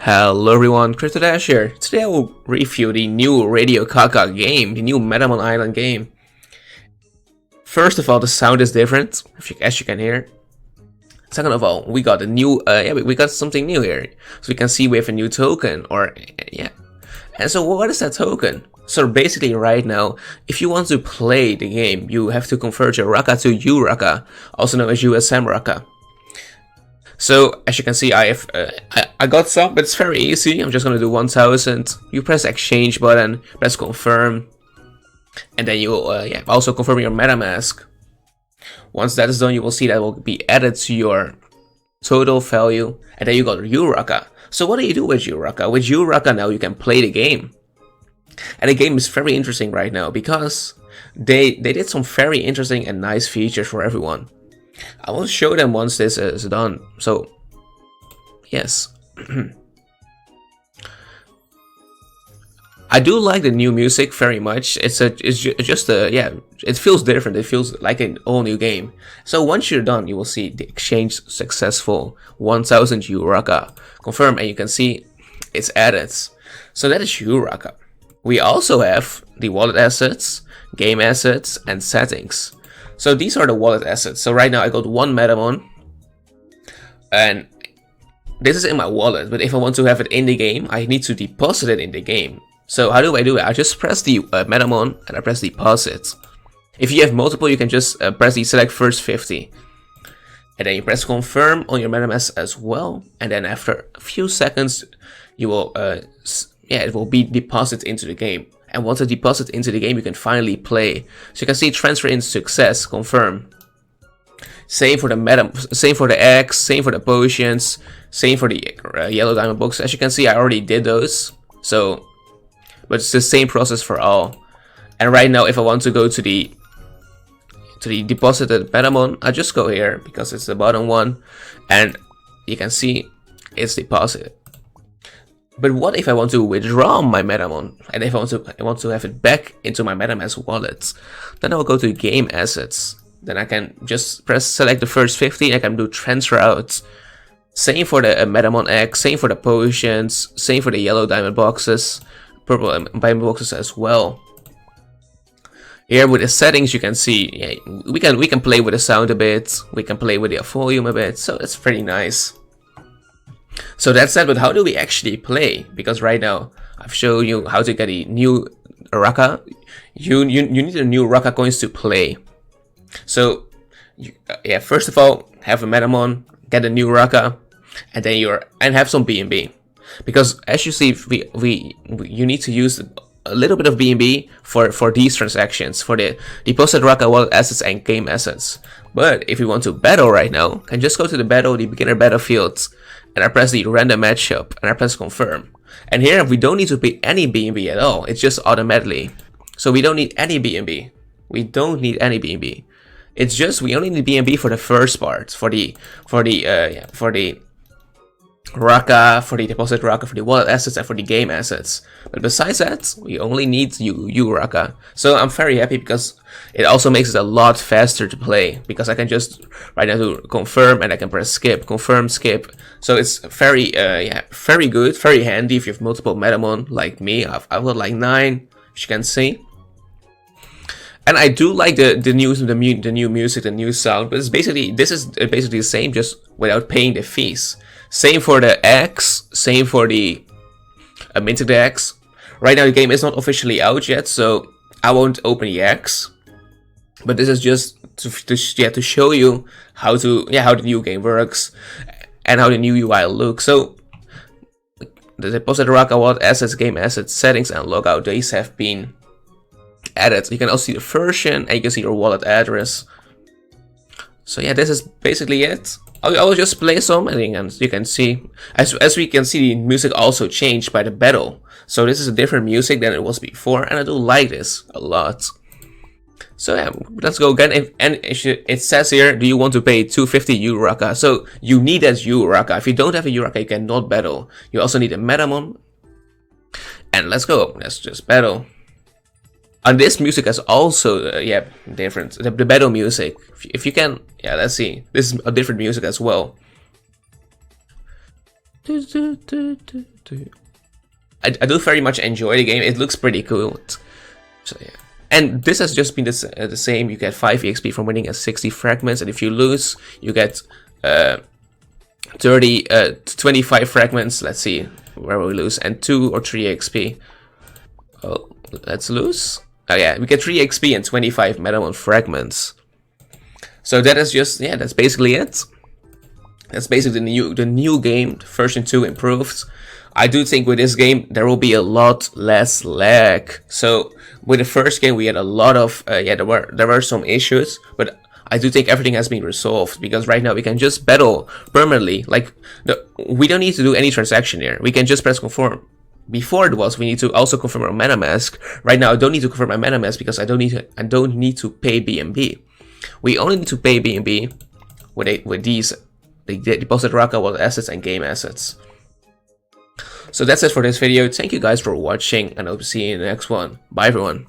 Hello everyone, Cryptodesh here. Today I will review the new Radiocaca game, the new Metamon Island game. First of all, the sound is different, as you can hear. Second of all, we got a new, we got something new here. So we can see we have a new token, And so what is that token? So basically right now, if you want to play the game, you have to convert your Raka to U-Raka, also known as USM Raka. So as you can see, I got some, but it's very easy. I'm just gonna do 1000. You press exchange button, press confirm, and then you also confirm your MetaMask. Once that is done, you will see that will be added to your total value, and then you got U-Raka. So what do you do with U-Raka? With U-Raka now you can play the game, and the game is very interesting right now because they did some very interesting and nice features for everyone. I will show them once this is done. So, yes. I do like the new music very much. It feels different. It feels like an all new game. So once you're done, you will see the exchange successful. 1000 U-Raka. Confirm, and you can see it's added. So that is U-Raka. We also have the wallet assets, game assets, and settings. So these are the wallet assets. So right now I got one Metamon, and this is in my wallet, but if I want to have it in the game, I need to deposit it in the game. So how do I do it? I just press the Metamon and I press deposit. If you have multiple, you can just press the select first 50. And then you press confirm on your MetaMask as well. And then after a few seconds, you will, it will be deposited into the game. And once it deposits into the game, you can finally play. So you can see transfer in success, confirm. Same for the same for the eggs, same for the potions, same for the yellow diamond box. As you can see, I already did those. So, but it's the same process for all. And right now, if I want to go to the deposited Metamon, I just go here because it's the bottom one, and you can see it's deposited. But what if I want to withdraw my Metamon, and if I want to have it back into my MetaMask wallet? Then I will go to game assets. Then I can just select the first 50 and I can do transfer out. Same for the Metamon X, same for the potions, same for the yellow diamond boxes, purple diamond boxes as well. Here with the settings you can see, we can play with the sound a bit, we can play with the volume a bit, so it's pretty nice. So that's it, but how do we actually play? Because right now, I've shown you how to get a new Raka. You need a new Raka coins to play. So, first of all, have a Metamon, get a new Raka, and then have some BNB. Because as you see, you need to use a little bit of BNB for these transactions, for the deposit Raka wallet assets and game assets. But if you want to battle right now, you can just go to the beginner battlefields, and I press the random matchup, and I press confirm. And here we don't need to pay any BNB at all. It's just automatically. So we don't need any BNB. We don't need any BNB. It's just we only need BNB for the first part, for the Raka, for the deposit Raka, for the wallet assets, and for the game assets. But besides that, we only need U-Raka. So I'm very happy because it also makes it a lot faster to play. Because I can just right now do confirm and I can press skip, confirm, skip. So it's very very good, very handy if you have multiple Metamon like me. I've got like 9, as you can see. And I do like the new music, the new sound. But this is basically the same, just without paying the fees. Same for the X, same for the minted X. Right now the game is not officially out yet, so I won't open the X. But this is just to show you how the new game works and how the new UI looks. So the deposit Raka wallet assets, game assets, settings, and logout, these have been added. You can also see the version and you can see your wallet address. So yeah, this is basically it. I will just play some, and you can see, as we can see, the music also changed by the battle. So this is a different music than it was before, and I do like this a lot. So yeah, let's go again. It says here, do you want to pay 250 U-Raka? So you need that U-Raka. If you don't have a U-Raka, you cannot battle. You also need a Metamon. And let's go. Let's just battle. And this music is also, different. The battle music. If you can, let's see. This is a different music as well. I do very much enjoy the game. It looks pretty cool. So yeah. And this has just been the same. You get 5 EXP from winning at 60 fragments, and if you lose, you get 25 fragments. Let's see where we lose, and 2 or 3 XP. Oh, let's lose. Oh yeah, we get 3 XP and 25 Metamon fragments. So that is just, yeah, that's basically it. That's basically the new game, version 2 improved. I do think with this game there will be a lot less lag. So with the first game we had a lot of there were some issues, but I do think everything has been resolved, because right now we can just battle permanently. Like we don't need to do any transaction here. We can just press confirm. Before it was we need to also confirm our MetaMask. Right now I don't need to confirm my MetaMask because I don't need to pay BNB. We only need to pay BNB with these deposit Raka, wallet assets, and game assets. So that's it for this video. Thank you guys for watching, and I hope to see you in the next one. Bye everyone.